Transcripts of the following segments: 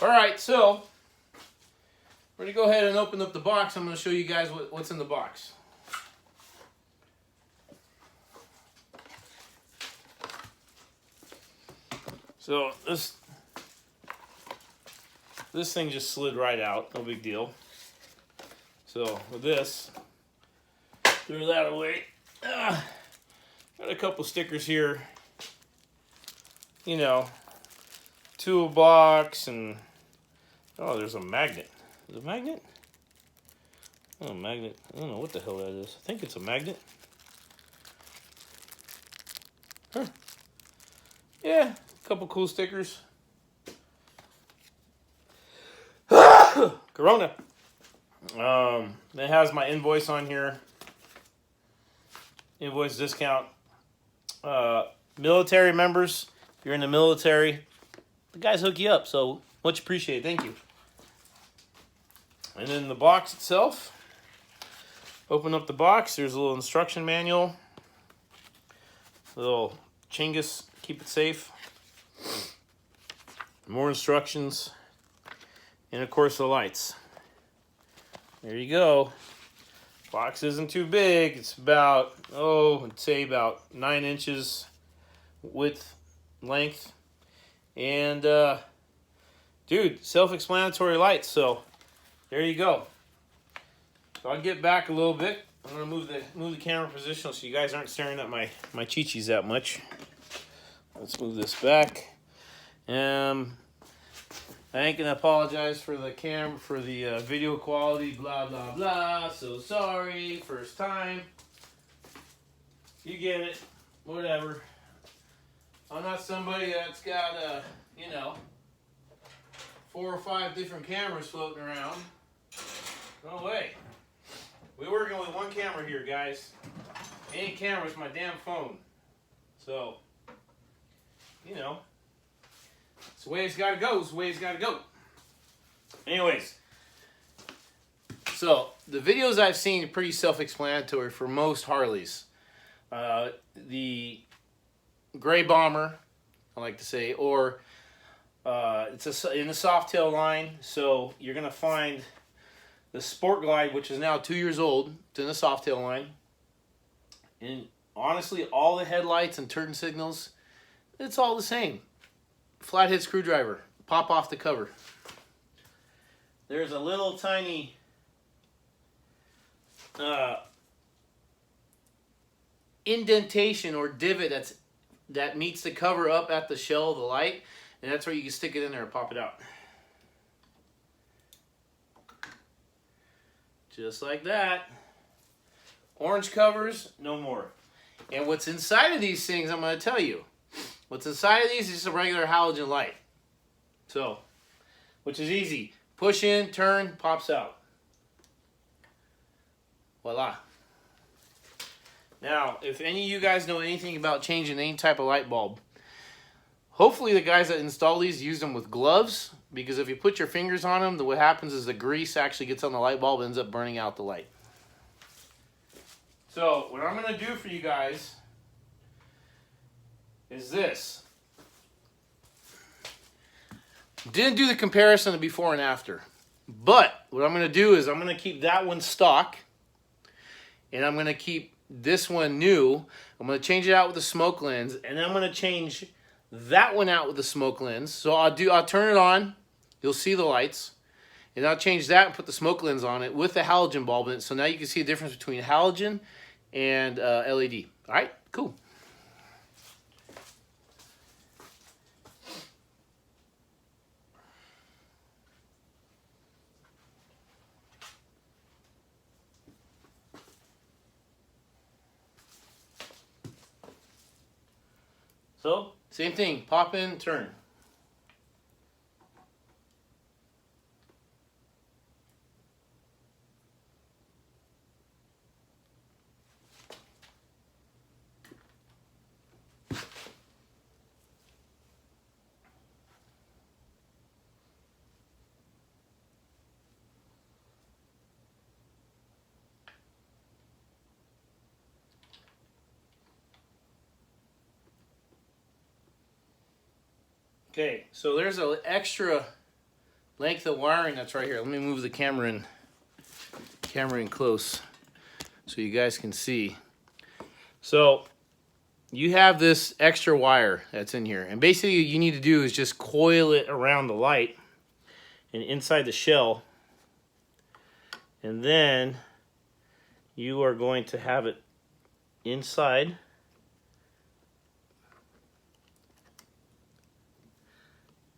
All right, so we're going to go ahead and open up the box. I'm going to show you guys what's in the box. So this thing just slid right out, no big deal. So with this, threw that away. Got a couple stickers here. You know, toolbox and oh, there's a magnet. Is it a magnet? Oh, magnet. I don't know what the hell that is. I think it's a magnet. Huh. Yeah, a couple cool stickers. Corona. It has my invoice on here. Invoice discount. Military members, if you're in the military, the guys hook you up, so much appreciated. Thank you. And then the box itself. Open up the box. There's a little instruction manual. A little Chingus, keep it safe. More instructions. And of course the lights. There you go. Box isn't too big. It's about, I'd say about 9 inches width, length. And, dude, self-explanatory lights. So, there you go. So I'll get back a little bit. I'm going to move the camera position so you guys aren't staring at my chi-chis that much. Let's move this back. I ain't gonna apologize for the video quality, blah, blah, blah. So sorry, first time. You get it, whatever. I'm not somebody that's got, 4 or 5 different cameras floating around. No way. We're working with one camera here, guys. Any camera's my damn phone. So, it's the way it's gotta go. It's the way it's gotta go. Anyways, so the videos I've seen are pretty self-explanatory for most Harleys. The Gray Bomber, I like to say, or it's in the Softail line. So you're gonna find the Sport Glide, which is now 2 years old. It's in the Softail line. And honestly, all the headlights and turn signals, it's all the same. Flathead screwdriver, pop off the cover. There's a little tiny indentation or divot that meets the cover up at the shell of the light, and that's where you can stick it in there and pop it out. Just like that. Orange covers, no more. And what's inside of these things, I'm going to tell you. What's inside of these is just a regular halogen light. So, which is easy. Push in, turn, pops out. Voila. Now, if any of you guys know anything about changing any type of light bulb, hopefully the guys that install these use them with gloves, because if you put your fingers on them, what happens is the grease actually gets on the light bulb and ends up burning out the light. So, what I'm going to do for you guys is this. Didn't do the comparison of before and after. But what I'm going to do is I'm going to keep that one stock. And I'm going to keep this one new. I'm going to change it out with the smoke lens. And then I'm going to change that one out with the smoke lens. So I'll turn it on. You'll see the lights. And I'll change that and put the smoke lens on it with the halogen bulb in it. So now you can see the difference between halogen and LED. All right, cool. So, same thing, pop in, turn. Okay, so there's an extra length of wiring that's right here. Let me move the camera in close so you guys can see. So you have this extra wire that's in here, and basically what you need to do is just coil it around the light and inside the shell, and then you are going to have it inside.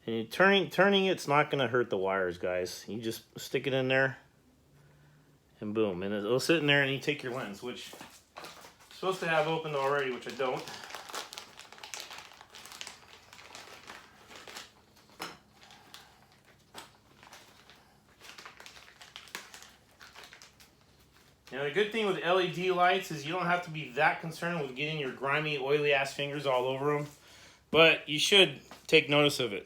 And turning it's not going to hurt the wires, guys. You just stick it in there, and boom, and it'll sit in there, and you take your lens, which I'm supposed to have opened already, which I don't. Now the good thing with LED lights is you don't have to be that concerned with getting your grimy, oily ass fingers all over them, but you should take notice of it.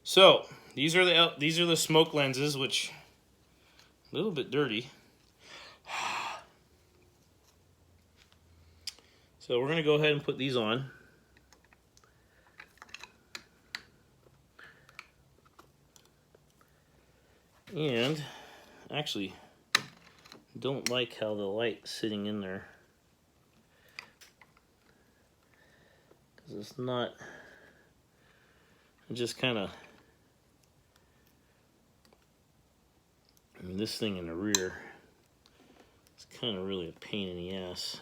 So these are the smoke lenses, which a little bit dirty. So we're gonna go ahead and put these on. And actually, don't like how the light's sitting in there, because it's not, it just kind of, I mean, this thing in the rear, it's kind of really a pain in the ass.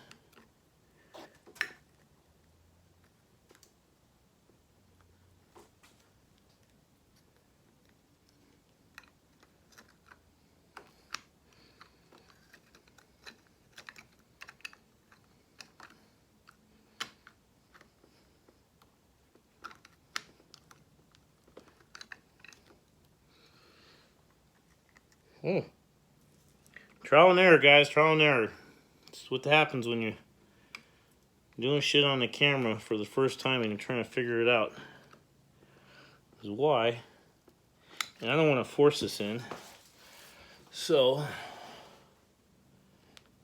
Trial and error, guys. Trial and error. It's what happens when you're doing shit on the camera for the first time and you're trying to figure it out. This is why. And I don't want to force this in. So,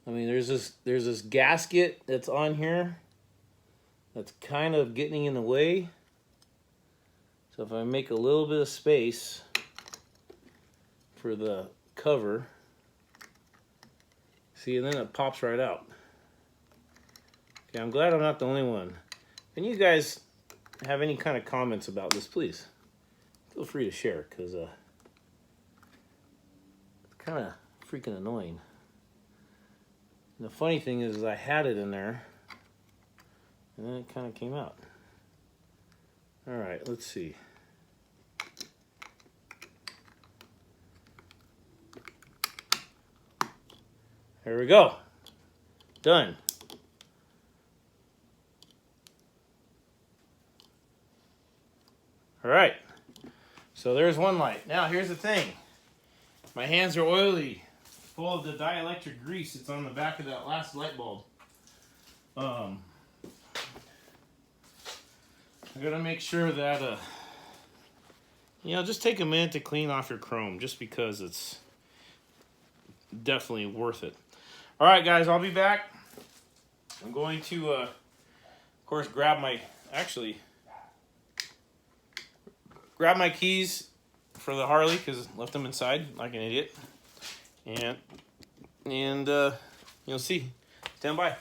I mean, there's this gasket that's on here that's kind of getting in the way. So if I make a little bit of space for the cover, see, and then it pops right out. Okay, I'm glad I'm not the only one. And you guys have any kind of comments about this, please feel free to share, because it's kind of freaking annoying. And the funny thing is I had it in there, and then it kind of came out. All right, let's see. There we go. Done. All right. So there's one light. Now here's the thing. My hands are oily, full of the dielectric grease. It's on the back of that last light bulb. I gotta make sure that you know, just take a minute to clean off your chrome, just because it's definitely worth it. All right, guys, I'll be back. I'm going to, of course, grab my keys for the Harley, because I left them inside like an idiot. And you'll see. Stand by.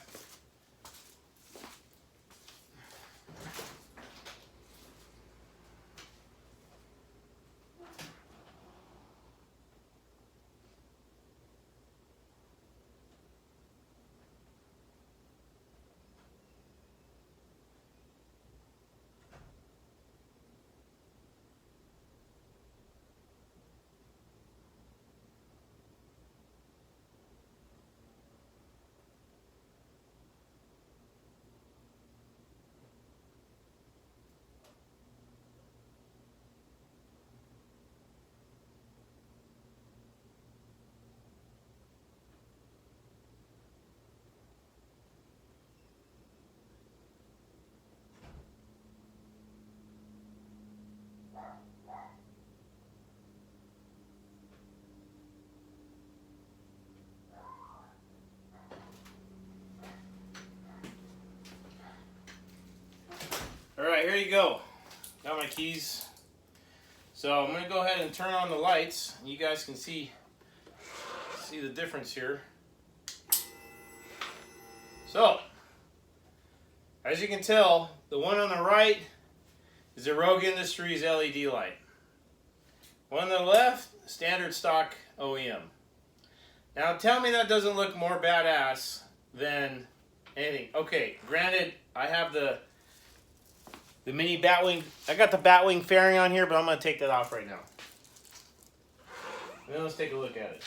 All right, here you go. Got my keys. So I'm going to go ahead and turn on the lights. You guys can see the difference here. So, as you can tell, the one on the right is a Rogue Industries LED light. One on the left, standard stock OEM. Now tell me that doesn't look more badass than anything. Okay, granted, I have the mini Batwing. I got the Batwing fairing on here, but I'm going to take that off right now. And then let's take a look at it.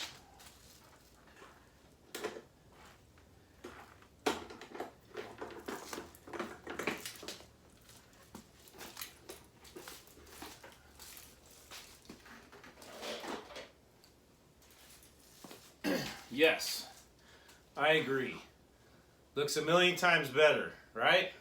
Yes, I agree. Looks a million times better, right?